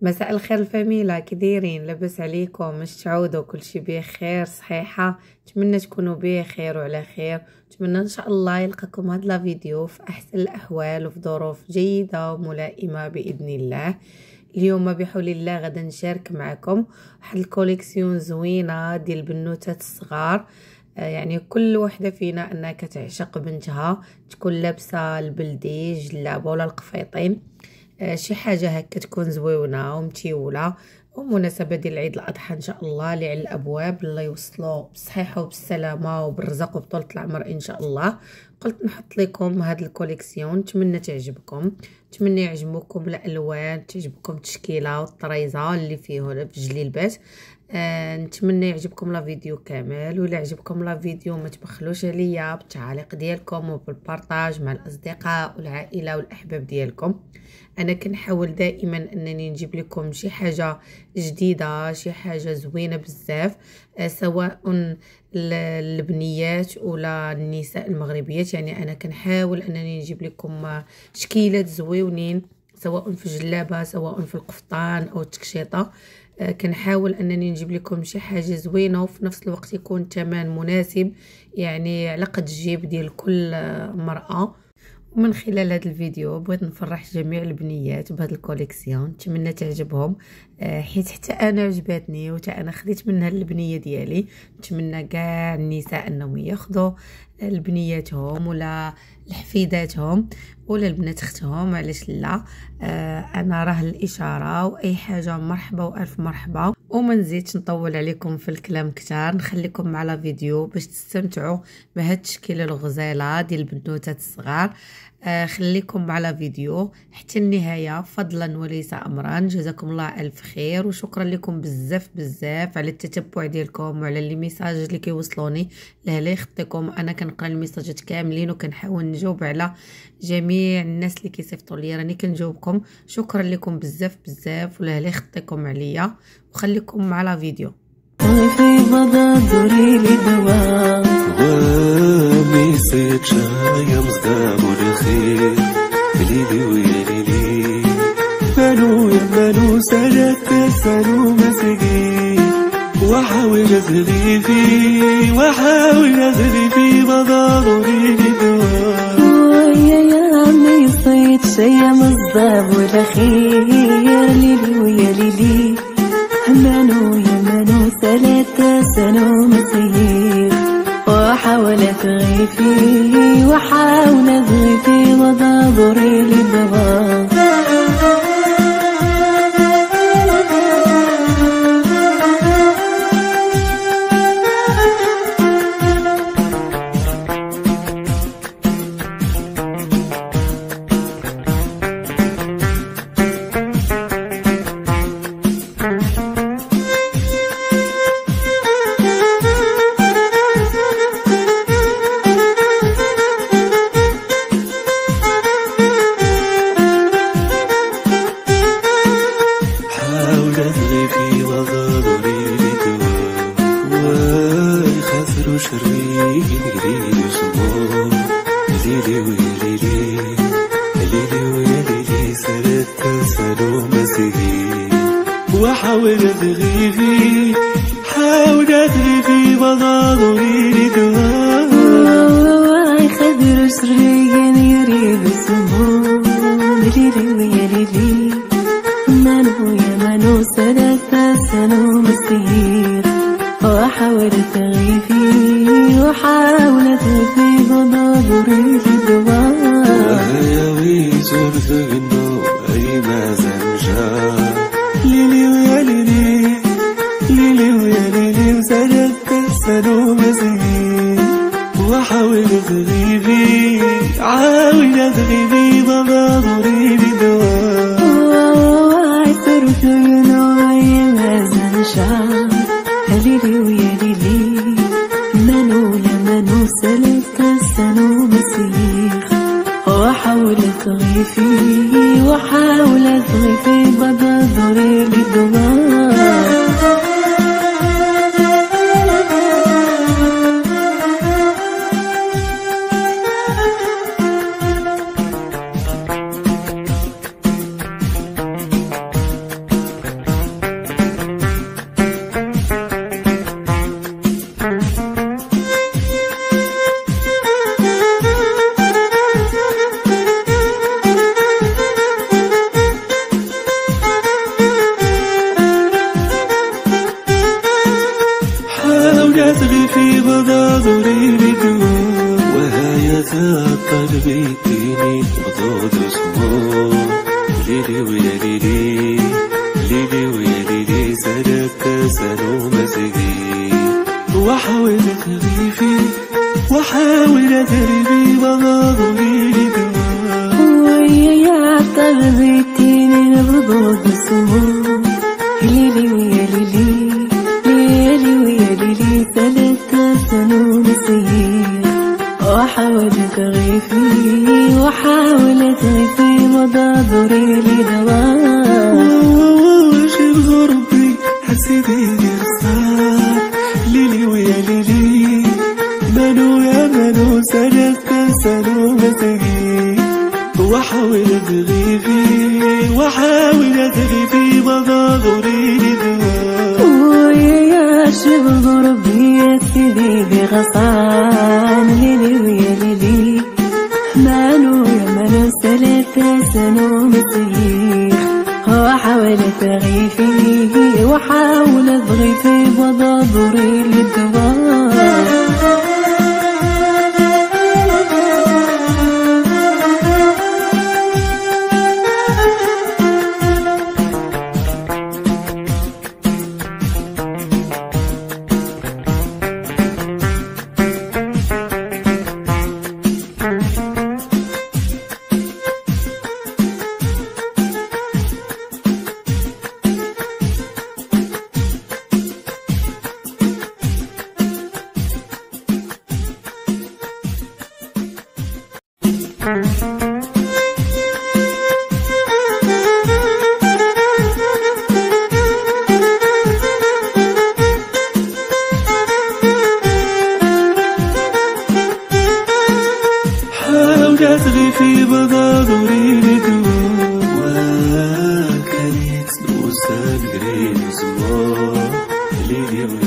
مساء الخير الفاميلا، كي دايرين؟ لاباس عليكم؟ واش تعودوا كلشي بخير صحيحه؟ نتمنى تكونوا بخير وعلى خير. نتمنى ان شاء الله يلقاكم هذا لا فيديو في احسن الاحوال وفي ظروف جيده وملائمه باذن الله. اليوم بحول الله غدا نشارك معكم واحد الكوليكسيون زوينه ديال البنوتات الصغار. يعني كل وحده فينا انها كتعشق بنتها تكون لابسه البلدي جلابه ولا القفيطين، شي حاجه هكا تكون زويونه ومتيوله. ومناسبه ديال العيد الاضحى ان شاء الله اللي على الابواب، الله يوصلوا بالصحه وبالسلامه وبالرزق وبطولة العمر ان شاء الله. قلت نحط لكم هذا الكوليكسيون، نتمنى تعجبكم، نتمنى يعجبكم الالوان، تعجبكم التشكيله والطريزه اللي فيه في جليلبات. نتمنى يعجبكم لا فيديو كامل، ولا عجبكم لا فيديو ما تبخلوش عليا بالتعاليق ديالكم وبالبارطاج مع الاصدقاء والعائله والاحباب ديالكم. انا كنحاول دائما انني نجيب لكم شي حاجه جديده، شي حاجه زوينه بزاف، سواء البنيات ولا النساء المغربيات. يعني انا كنحاول انني نجيب لكم شكيلات زويونين، سواء في الجلابه سواء في القفطان او التكشيطه. كنحاول انني نجيب لكم شي حاجه زوينه وفي نفس الوقت يكون الثمن مناسب، يعني على قد الجيب ديال كل مرأة. ومن خلال هذا الفيديو بغيت نفرح جميع البنيات بهذا الكوليكسيون، نتمنى تعجبهم، حيت حتى انا عجبتني وحتى انا خديت منها البنيه ديالي. نتمنى كاع النساء انهم ياخذوا البنياتهم ولا الحفيداتهم ولا البنات اختهم، علاش لا. انا راه الاشاره واي حاجه مرحبا والف مرحبا. وما نزيدش نطول عليكم في الكلام كتار، نخليكم مع لا فيديو باش تستمتعوا بهاد التشكيله الغزاله ديال البنوتات الصغار. خليكم مع لا فيديو حتى النهايه فضلا وليس امرا. جزاكم الله الف خير وشكرا لكم بزاف بزاف على التتبع ديالكم وعلى لي ميساج اللي كيوصلوني. لا يخطيكم، انا كنقرا الميساجات كاملين وكنحاول نجاوب على جميع الناس اللي كيصيفطوا لي، راني كنجاوبكم. شكرا لكم بزاف بزاف ولا يخطيكم عليا، وخليكم مع لا فيديو. في بابا دوري لي دوا وميسيت شايا مصدام الخير ليلي ويلي مالو يا مالو سالت سالو مسكين وحاول اغلي فيه وحاول اغلي فيه بابا دوري لي دوا يا ميسيت شايا مصدام الخير ليلي ويلي مانو يا مانو ثلاثة سنو مسير وحاول تغيفي وحاول تغيفي وضابري للدوام وحاول تغيبي حاول تغيبي بضادوري لدوام واي خضر شريان يريد السموم ليلي ويا ليلي مانو يا مانو ثلاثة سنو مسير وحاول تغيبي وحاول تغيبي بضادوري لدوام ويا ويزور ذنو اي ما زنجان ليلي ويا ليلي ليلي ويا ليلي وسجدت سنو مسكين وحاول تغيبي عاول تغيبي بابا ضريبي دواء صرت نوعي مازال شعر ليلي ويا ليلي مانو لمانو سلت سنو مسيخ وحاول تغيفي وحاول تغيفي بابا ضريبي دواء قلبي يديني خدود وسموم ليلي ويا ليلي ليلي ويا ليلي سالك سالو مسكي واحاول تغيفي واحاول ادربي بغاضي ويا تغذيتيني الخدود والسموم ليلي ويا ليلي ليلي ويا ليلي سالك سالو مسكي واحاول تغيفي واحاول تغيفي مضادري لي دواء وشيب غربي حسيتي رصاص ليلي ويا ليلي منو يا منو سالك سالو مسكي واحاول تغيفي واحاول تغيفي مضادري لي دواء ويا شيب غربي يا سيدي بغصان ليلي ويا ليلي مانو يا مانو سالك سالو مسكي واحاول تغيفي واحاول تغيفي بضادري للدواء تغيفي بضادري لدوا وكانت نوسا قريب زمان ليلي